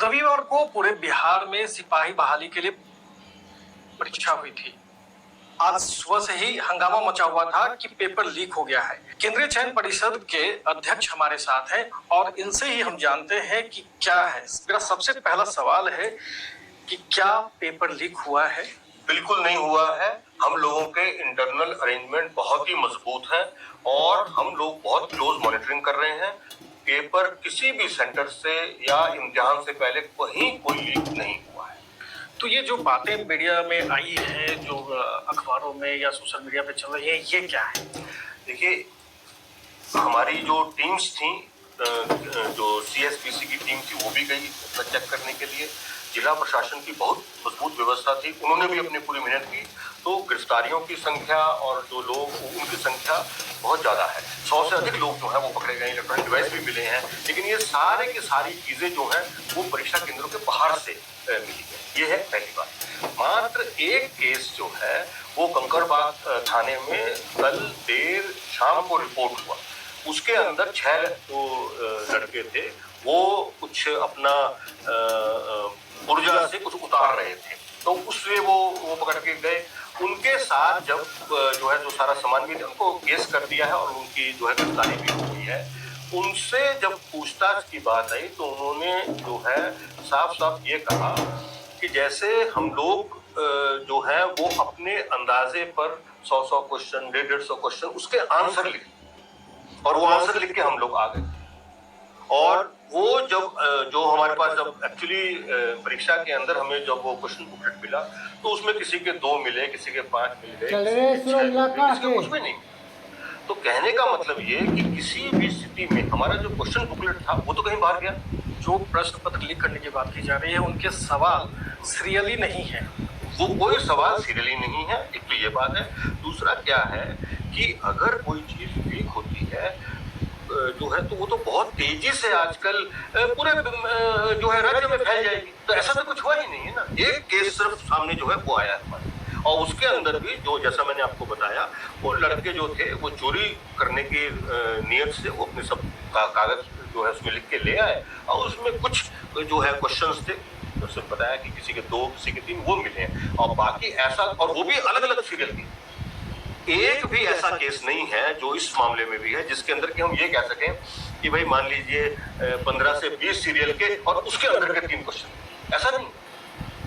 रविवार को पूरे बिहार में सिपाही बहाली के लिए परीक्षा हुई थी। आज सुबह से ही हंगामा मचा हुआ था कि पेपर लीक हो गया है। केंद्रीय चयन परिषद के अध्यक्ष हमारे साथ हैं और इनसे ही हम जानते हैं कि क्या है। मेरा सबसे पहला सवाल है कि क्या पेपर लीक हुआ है? बिल्कुल नहीं हुआ है। हम लोगों के इंटरनल अरेंजमेंट बहुत ही मजबूत है और हम लोग बहुत क्लोज मॉनिटरिंग कर रहे हैं। पेपर किसी भी सेंटर से या इम्तिहान से पहले कहीं कोई लीक नहीं हुआ है। तो ये जो बातें मीडिया में आई है, जो अखबारों में या सोशल मीडिया पे चल रही है, ये क्या है? देखिए, हमारी जो टीम्स थी, जो CSPC की टीम थी, वो भी गई चेक करने के लिए। जिला प्रशासन की बहुत मजबूत व्यवस्था थी, उन्होंने भी अपनी पूरी मेहनत की। तो गिरफ्तारियों की संख्या और जो लोग उनकी संख्या बहुत ज्यादा है। 100 से अधिक लोग जो है वो पकड़े गए, इलेक्ट्रॉनिक डिवाइस भी मिले हैं। लेकिन ये सारे की सारी चीजें जो है वो परीक्षा केंद्रों के बाहर से मिली है। ये है पहली बात। मात्र एक केस जो है वो कंकड़बाग थाने में कल देर शाम को रिपोर्ट हुआ। उसके अंदर 6 लड़के थे, वो कुछ अपना ऊर्जा से कुछ उतार रहे थे, तो उससे वो पकड़ के गए। उनके साथ जब जो है जो सारा सामान भी उनको केस कर दिया है और उनकी जो है गिरफ्तारी भी हो गई है। उनसे जब पूछताछ की बात आई तो उन्होंने जो है साफ साफ ये कहा कि जैसे हम लोग जो है वो अपने अंदाजे पर 100 क्वेश्चन, 150 क्वेश्चन उसके आंसर लिखे और वो आंसर लिख के हम लोग आ गए। और वो जब जो हमारे पास जब एक्चुअली परीक्षा के अंदर हमें जब वो क्वेश्चन बुकलेट मिला तो उसमें किसी के 2 मिले, किसी के 5 मिल गए, किसी के कुछ भी नहीं। तो कहने का मतलब ये कि किसी भी स्थिति में हमारा जो क्वेश्चन बुकलेट था वो तो कहीं बाहर गया। जो प्रश्न पत्र लीक करने की बात की जा रही है, उनके सवाल सीरियली नहीं है। वो कोई सवाल सीरियली नहीं है, एक तो ये बात है। दूसरा क्या है कि अगर कोई चीज लीक होती है जो है तो वो तो बहुत तेजी से आजकल पूरे जो है राज्य में फैल जाएगी। तो ऐसा तो कुछ हुआ ही नहीं है ना। एक केस सिर्फ सामने जो है वो आया हमारे, और उसके अंदर भी जो जैसा मैंने आपको बताया वो लड़के जो थे वो चोरी करने की नियत से वो अपने सब कागज जो है उसमें लिख के ले आए और उसमें कुछ जो है क्वेश्चंस थे, उसने बताया कि किसी के 2, किसी के 3 वो मिले हैं और बाकी ऐसा, और वो भी अलग अलग सीरियल की। एक भी ऐसा केस नहीं है जो इस मामले में भी है जिसके अंदर कि हम ये कह सकें कि भाई मान लीजिए 15 से 20 सीरियल के और उसके अंदर के 3 क्वेश्चन, ऐसा नहीं।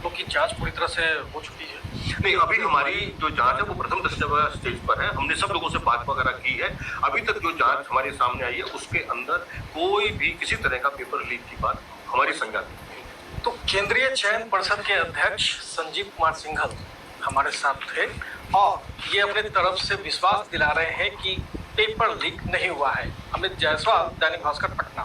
क्योंकि जांच पूरी तरह से हो चुकी है। नहीं, अभी हमारी जो जांच है वो प्रथम स्टेज पर है। हमने सब लोगों से बात वगैरह की है। अभी तक जो जांच हमारे सामने आई है उसके अंदर कोई भी किसी तरह का पेपर लीक की बात हमारी संज्ञान में नहीं। तो केंद्रीय चयन परिषद के अध्यक्ष संजीव कुमार सिंघल हमारे साथ थे और ये अपने तरफ से विश्वास दिला रहे हैं कि पेपर लीक नहीं हुआ है। अमित जायसवाल, दैनिक भास्कर, पटना।